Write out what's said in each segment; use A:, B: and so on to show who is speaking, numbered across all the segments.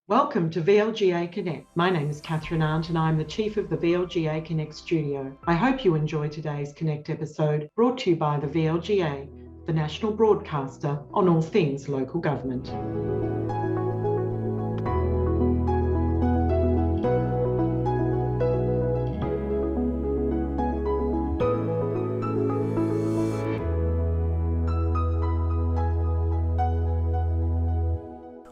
A: Welcome to VLGA Connect. My name is Catherine Arndt and I'm the Chief of the VLGA Connect studio. I hope you enjoy today's Connect episode brought to you by the VLGA, the national broadcaster on all things local government.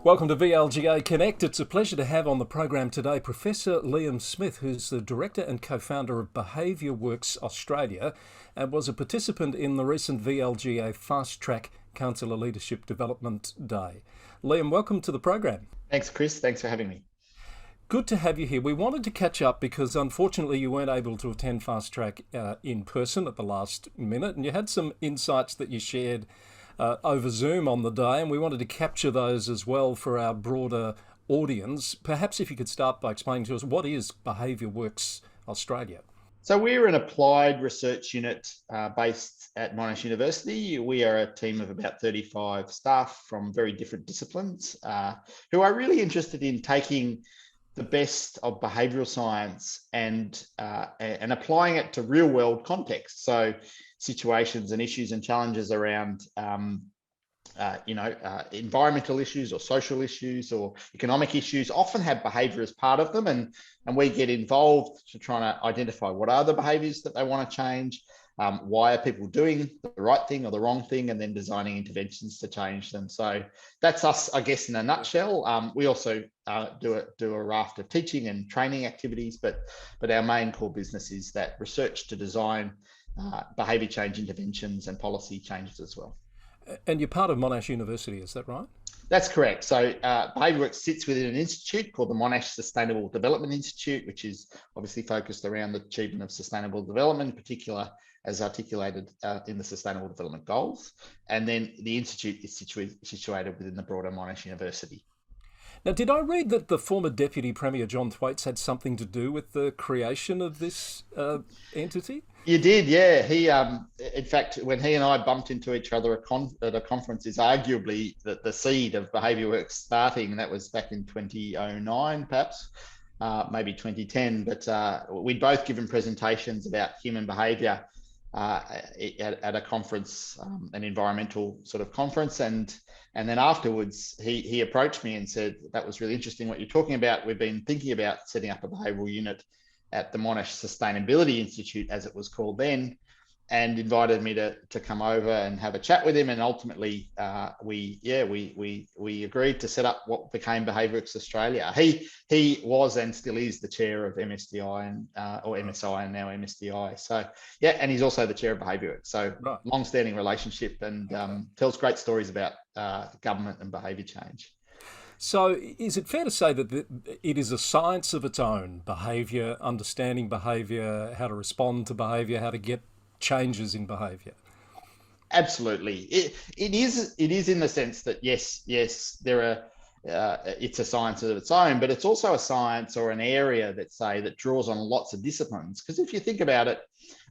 B: Welcome to VLGA Connect. It's a pleasure to have on the program today Professor Liam Smith, who's the Director and Co-founder of BehaviourWorks Australia and was a participant in the recent VLGA Fast Track Councillor Leadership Development Day. Liam, welcome to the program.
C: Thanks, Chris. Thanks for having me.
B: Good to have you here. We wanted to catch up because unfortunately you weren't able to attend Fast Track in person at the last minute, and you had some insights that you shared over Zoom on the day, and we wanted to capture those as well for our broader audience. Perhaps if you could start by explaining to us, what is BehaviourWorks Australia?
C: So we're an applied research unit based at Monash University. We are a team of about 35 staff from very different disciplines who are really interested in taking the best of behavioural science and applying it to real world context. So situations and issues and challenges around environmental issues or social issues or economic issues often have behaviour as part of them, and we get involved to try to identify what are the behaviours that they want to change, why are people doing the right thing or the wrong thing, and then designing interventions to change them. So that's us, I guess, in a nutshell. We also do a raft of teaching and training activities, but our main core business is that research to design behaviour change interventions and policy changes as well.
B: And you're part of Monash University, is that right?
C: That's correct. So BehaviourWorks sits within an institute called the Monash Sustainable Development Institute, which is obviously focused around the achievement of sustainable development, in particular as articulated in the Sustainable Development Goals. And then the institute is situated within the broader Monash University.
B: Now, did I read that the former Deputy Premier John Thwaites had something to do with the creation of this entity?
C: You did, yeah. He, in fact, when he and I bumped into each other at a conference, is arguably the seed of BehaviourWorks starting. And that was back in 2009, perhaps, maybe 2010. But we'd both given presentations about human behaviour at a conference, an environmental sort of conference, and then afterwards he approached me and said, that was really interesting what you're talking about. We've been thinking about setting up a behavioural unit at the Monash Sustainability Institute, as it was called then, and invited me to come over and have a chat with him. And ultimately, we agreed to set up what became BehaviourWorks Australia. He was and still is the chair of MSDI and or MSI and now MSDI. So yeah, and he's also the chair of BehaviourWorks. So right. Long-standing relationship, and tells great stories about government and behaviour change.
B: So is it fair to say that it is a science of its own, behaviour, understanding behaviour, how to respond to behaviour, how to get changes in behaviour?
C: Absolutely. It is in the sense that yes, there are it's a science of its own, but it's also a science or an area that draws on lots of disciplines. Because if you think about it,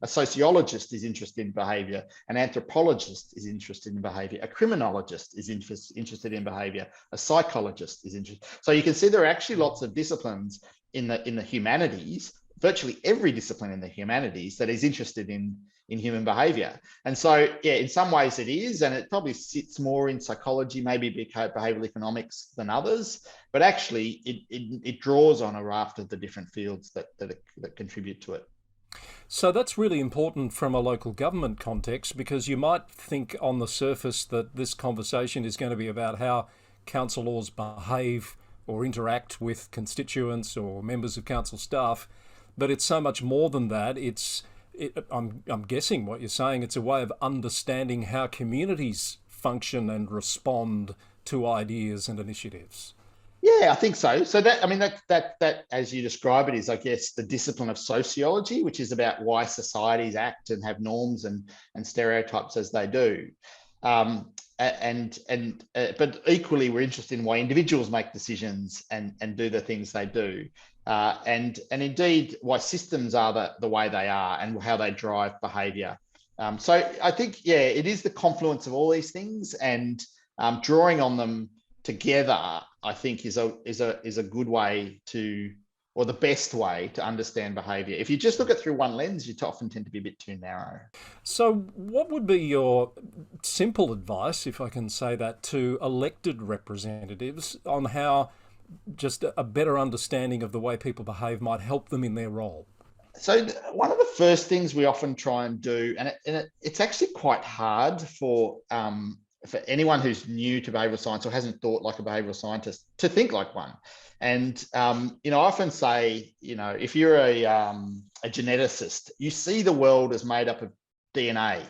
C: a sociologist is interested in behaviour, an anthropologist is interested in behaviour, a criminologist is interested in behaviour, a psychologist is interested. So you can see there are actually lots of disciplines in the humanities, virtually every discipline in the humanities that is interested in human behaviour. And so, yeah, in some ways it is, and it probably sits more in psychology, maybe behavioural economics than others, but actually it draws on a raft of the different fields that contribute to it.
B: So that's really important from a local government context, because you might think on the surface that this conversation is going to be about how councillors behave or interact with constituents or members of council staff, but it's so much more than that. I'm guessing what you're saying, it's a way of understanding how communities function and respond to ideas and initiatives.
C: Yeah, I think so. So that as you describe it is, I guess, the discipline of sociology, which is about why societies act and have norms and stereotypes as they do. But equally, we're interested in why individuals make decisions and do the things they do. And indeed, why systems are the way they are and how they drive behaviour. So I think, yeah, it is the confluence of all these things, and drawing on them together, I think is a good way to, or the best way to understand behaviour. If you just look at through one lens, you often tend to be a bit too narrow.
B: So what would be your simple advice, if I can say that, to elected representatives on how just a better understanding of the way people behave might help them in their role?
C: So one of the first things we often try and do, and it's actually quite hard for anyone who's new to behavioural science or hasn't thought like a behavioural scientist to think like one. And I often say, if you're a geneticist, you see the world as made up of DNA.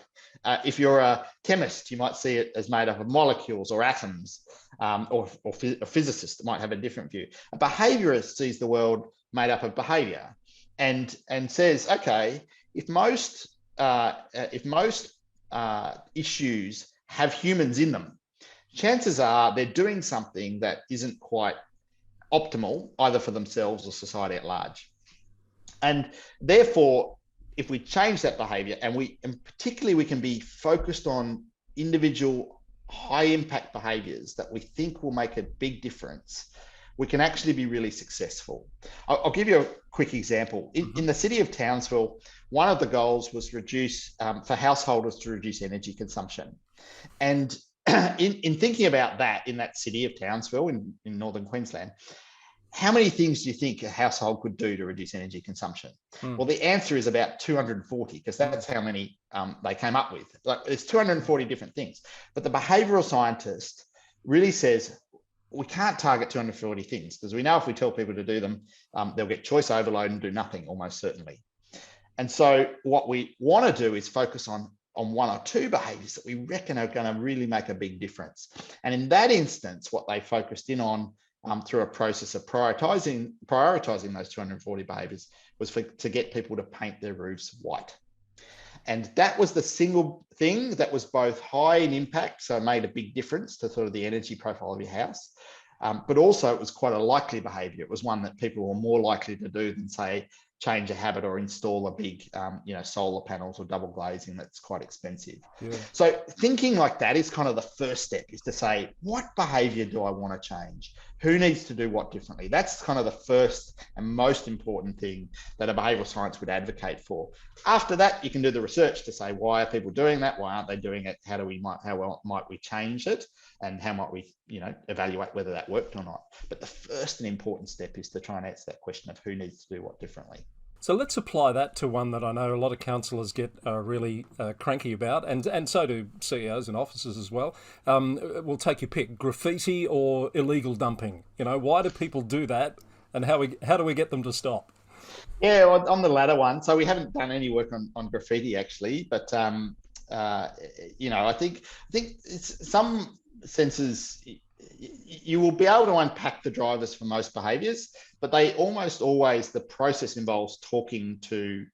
C: If you're a chemist, you might see it as made up of molecules or atoms, or a physicist might have a different view. A behaviourist sees the world made up of behaviour, and says, okay, if most issues have humans in them, chances are they're doing something that isn't quite optimal, either for themselves or society at large. And therefore, if we change that behavior, and particularly we can be focused on individual high impact behaviors that we think will make a big difference, we can actually be really successful. I'll give you a quick example. In the city of Townsville, one of the goals was for householders to reduce energy consumption. And in thinking about that, in that city of Townsville in northern Queensland, how many things do you think a household could do to reduce energy consumption? Well, the answer is about 240, because that's how many they came up with. Like, it's 240 different things. But the behavioural scientist really says, we can't target 240 things, because we know if we tell people to do them, they'll get choice overload and do nothing, almost certainly. And so what we want to do is focus on one or two behaviours that we reckon are going to really make a big difference. And in that instance, what they focused in on through a process of prioritizing those 240 behaviours was to get people to paint their roofs white. And that was the single thing that was both high in impact, so it made a big difference to sort of the energy profile of your house, but also it was quite a likely behaviour. It was one that people were more likely to do than, say, change a habit or install a big, solar panels or double glazing that's quite expensive. Yeah. So thinking like that is kind of the first step, is to say, what behaviour do I want to change? Who needs to do what differently? That's kind of the first and most important thing that a behavioural science would advocate for. After that, you can do the research to say, why are people doing that? Why aren't they doing it? How well might we change it? And how might we, evaluate whether that worked or not? But the first and important step is to try and answer that question of who needs to do what differently.
B: So let's apply that to one that I know a lot of councillors get really cranky about, and so do CEOs and officers as well. We'll take your pick: graffiti or illegal dumping. Why do people do that, and how do we get them to stop?
C: Yeah, on the latter one. So we haven't done any work on graffiti actually, but I think it's some senses. You will be able to unpack the drivers for most behaviours, but they almost always, the process involves talking to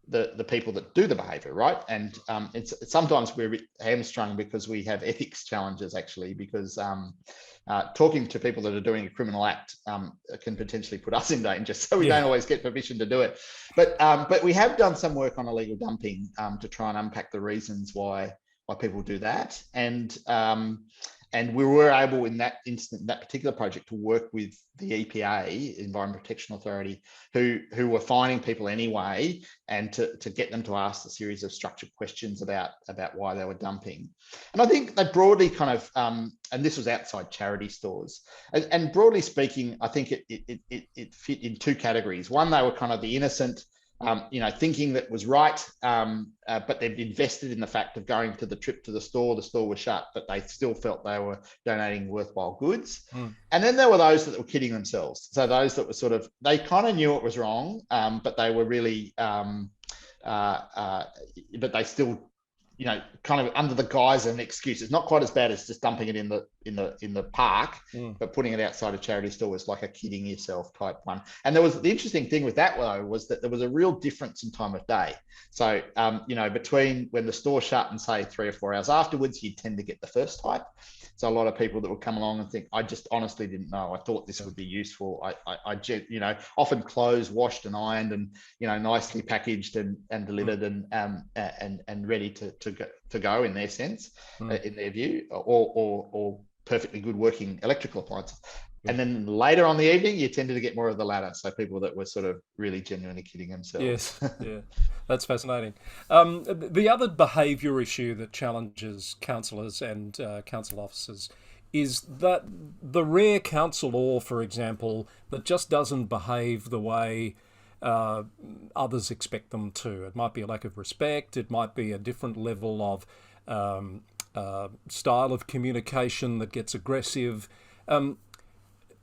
C: the people that do the behaviour, right? And it's sometimes we're a bit hamstrung because we have ethics challenges actually, because talking to people that are doing a criminal act can potentially put us in danger, so we don't always get permission to do it. But we have done some work on illegal dumping to try and unpack the reasons why people do that, and we were able in that particular project to work with the EPA, Environment Protection Authority, who were fining people anyway, and to get them to ask a series of structured questions about why they were dumping. And I think they broadly kind of, and this was outside charity stores, and broadly speaking, I think it fit in two categories. One, they were kind of the innocent, thinking that was right, but they've invested in the fact of going to the trip to the store was shut, but they still felt they were donating worthwhile goods. And then there were those that were kidding themselves. So those that were sort of, they kind of knew it was wrong, but they were really, but they still, kind of under the guise of an excuse. It's not quite as bad as just dumping it in the park, but putting it outside a charity store was like a kidding yourself type one. And there was, the interesting thing with that though was that there was a real difference in time of day. So between when the store shut and say 3 or 4 hours afterwards, you tend to get the first type. So a lot of people that would come along and think, I just honestly didn't know. I thought this would be useful. I often clothes washed and ironed and, nicely packaged and delivered and ready to go in their sense, in their view, or perfectly good working electrical appliances. And then later on the evening, you tended to get more of the latter. So people that were sort of really genuinely kidding themselves.
B: Yes, yeah, that's fascinating. The other behaviour issue that challenges counsellors and council officers is that the rare counsellor, for example, that just doesn't behave the way others expect them to. It might be a lack of respect. It might be a different level of style of communication that gets aggressive.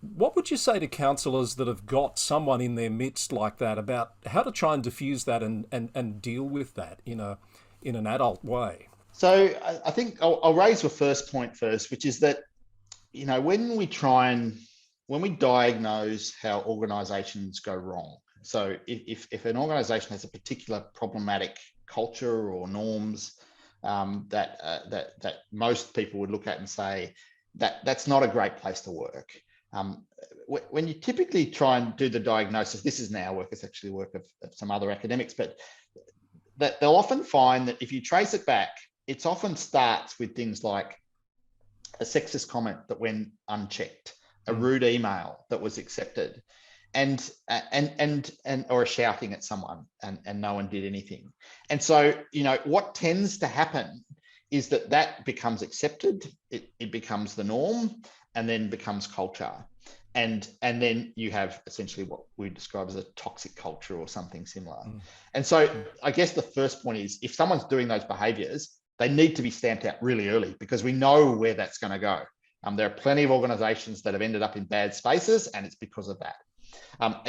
B: What would you say to counsellors that have got someone in their midst like that about how to try and diffuse that and deal with that in an adult way?
C: So I think I'll raise the first point first, which is that, when we diagnose how organisations go wrong. So if an organisation has a particular problematic culture or norms that most people would look at and say that's not a great place to work. When you typically try and do the diagnosis, this isn't our work, it's actually work of some other academics, but that they'll often find that if you trace it back, it often starts with things like a sexist comment that went unchecked, a rude email that was accepted, and or a shouting at someone and no one did anything. And so, what tends to happen is that becomes accepted, it becomes the norm, and then becomes culture. And then you have essentially what we describe as a toxic culture or something similar. And so I guess the first point is, if someone's doing those behaviors, they need to be stamped out really early, because we know where that's going to go. There are plenty of organizations that have ended up in bad spaces, and it's because of that.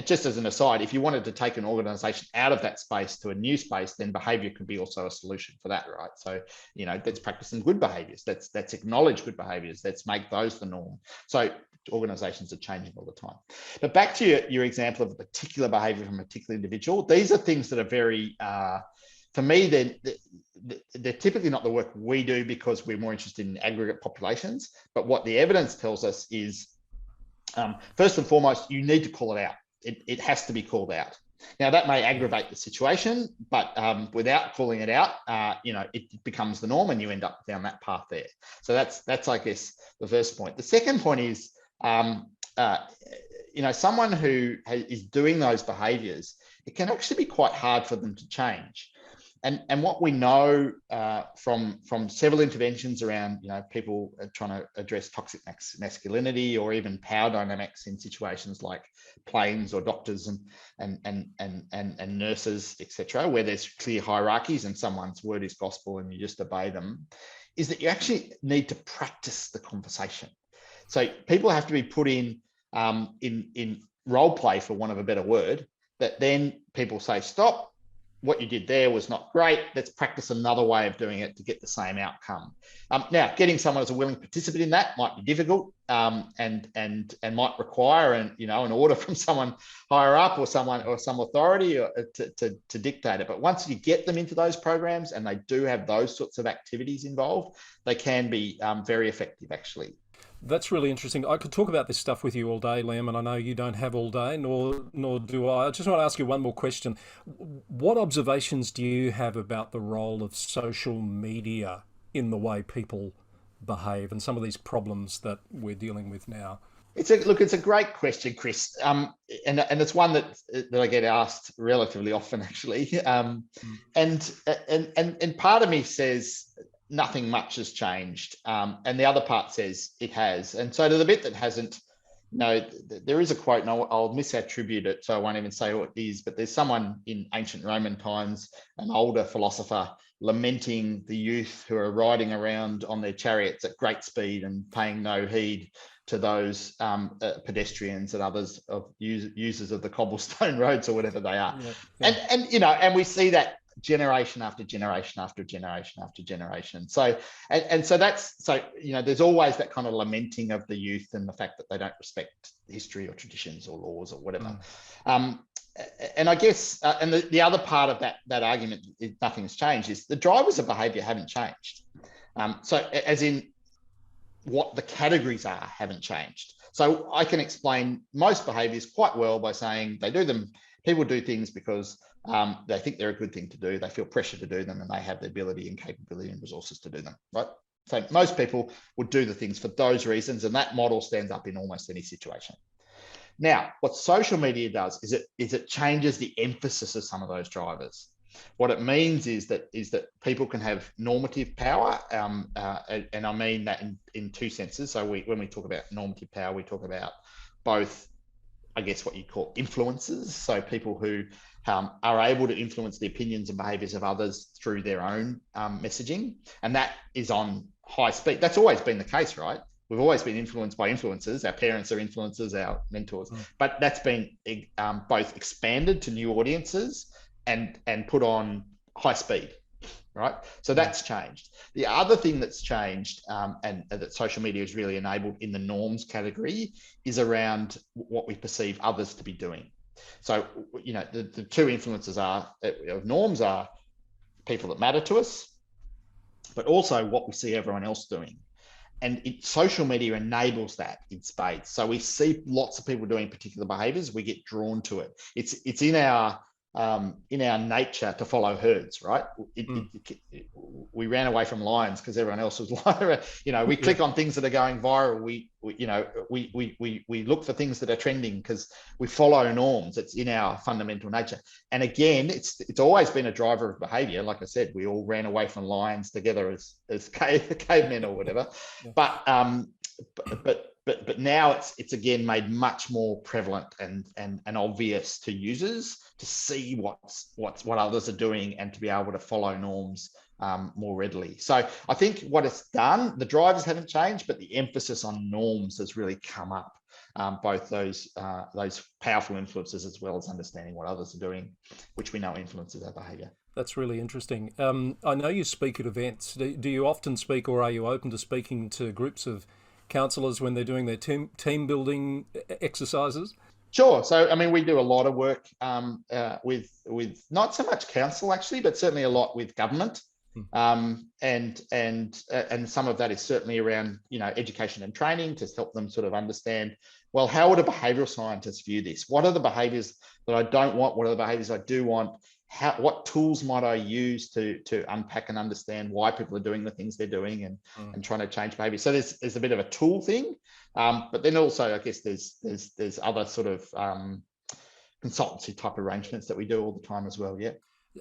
C: Just as an aside, if you wanted to take an organization out of that space to a new space, then behavior could be also a solution for that, right? So, let's practice some good behaviors. Let's acknowledge good behaviors. Let's make those the norm. So organizations are changing all the time. But back to your example of a particular behavior from a particular individual, these are things that are very, for me, they're typically not the work we do, because we're more interested in aggregate populations. But what the evidence tells us is, first and foremost, you need to call it out. It has to be called out. Now, that may aggravate the situation, but without calling it out, it becomes the norm, and you end up down that path there. So that's I guess the first point. The second point is, someone who is doing those behaviours, it can actually be quite hard for them to change. And what we know from several interventions around, people trying to address toxic masculinity or even power dynamics in situations like planes or doctors and nurses, etc., where there's clear hierarchies and someone's word is gospel and you just obey them, is that you actually need to practice the conversation. So people have to be put in role play, for want of a better word, that then people say, stop. What you did there was not great. Let's practice another way of doing it to get the same outcome. Now, getting someone as a willing participant in that might be difficult, and might require an order from someone higher up or some authority to dictate it. But once you get them into those programs and they do have those sorts of activities involved, they can be very effective, actually.
B: That's really interesting. I could talk about this stuff with you all day, Liam, and I know you don't have all day, nor do I. I just want to ask you one more question. What observations do you have about the role of social media in the way people behave and some of these problems that we're dealing with now?
C: It's a great question, Chris, and it's one that I get asked relatively often, actually. And part of me says nothing much has changed, and the other part says it has. And so to the bit that hasn't, there is a quote, and I'll misattribute it, so I won't even say what it is, but there's someone in ancient Roman times, an older philosopher, lamenting the youth who are riding around on their chariots at great speed and paying no heed to those pedestrians and others of users of the cobblestone roads or whatever they are. Yeah. And we see that generation after generation after generation after generation. So there's always that kind of lamenting of the youth and the fact that they don't respect history or traditions or laws or whatever. And I guess and the other part of that argument, if nothing's changed, is the drivers of behaviour haven't changed. So as in what the categories are haven't changed. So I can explain most behaviours quite well by saying people do things because they think they're a good thing to do. They feel pressure to do them, and they have the ability and capability and resources to do them, right? So most people would do the things for those reasons, and that model stands up in almost any situation. Now, what social media does is it changes the emphasis of some of those drivers. What it means is that people can have normative power, and I mean that in two senses. So when we talk about normative power, we talk about both, I guess, what you call influencers. So people who are able to influence the opinions and behaviours of others through their own messaging, and that is on high speed. That's always been the case, right? We've always been influenced by influencers. Our parents are influencers, our mentors, but that's been both expanded to new audiences and put on high speed, right? So that's changed. The other thing that's changed and that social media has really enabled in the norms category is around what we perceive others to be doing. So, you know, the two influences of norms are people that matter to us, but also what we see everyone else doing. And social media enables that in spades. So we see lots of people doing particular behaviors. We get drawn to it. It's in our nature to follow herds, right? We ran away from lions because everyone else was lying. You know, we click on things that are going viral. We look for things that are trending because we follow norms. It's in our fundamental nature. And again, it's always been a driver of behavior. Like I said, we all ran away from lions together as cavemen or whatever. Yeah. But now it's again made much more prevalent and obvious to users to see what others are doing and to be able to follow norms more readily. So I think what it's done, the drivers haven't changed, but the emphasis on norms has really come up. Both those powerful influences as well as understanding what others are doing, which we know influences our behaviour.
B: That's really interesting. I know you speak at events. Do you often speak, or are you open to speaking to groups of counsellors when they're doing their team building exercises?
C: Sure. So, I mean, we do a lot of work with not so much council actually, but certainly a lot with government. And some of that is certainly around, you know, education and training to help them sort of understand, well, how would a behavioural scientist view this? What are the behaviours that I don't want? What are the behaviours I do want? What tools might I use to unpack and understand why people are doing the things they're doing and trying to change behaviour? So there's a bit of a tool thing, but then also I guess there's other sort of consultancy type arrangements that we do all the time as well. Yeah.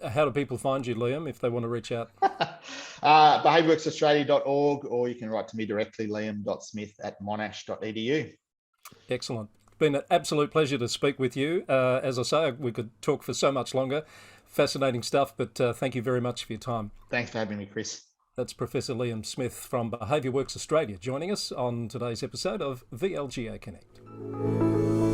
B: How do people find you, Liam, if they want to reach out?
C: BehaviourWorksAustralia.org, or you can write to me directly, liam.smith@monash.edu.
B: Excellent. Been an absolute pleasure to speak with you. As I say, we could talk for so much longer. Fascinating stuff, but thank you very much for your time.
C: Thanks for having me, Chris.
B: That's Professor Liam Smith from BehaviourWorks Australia joining us on today's episode of VLGA Connect.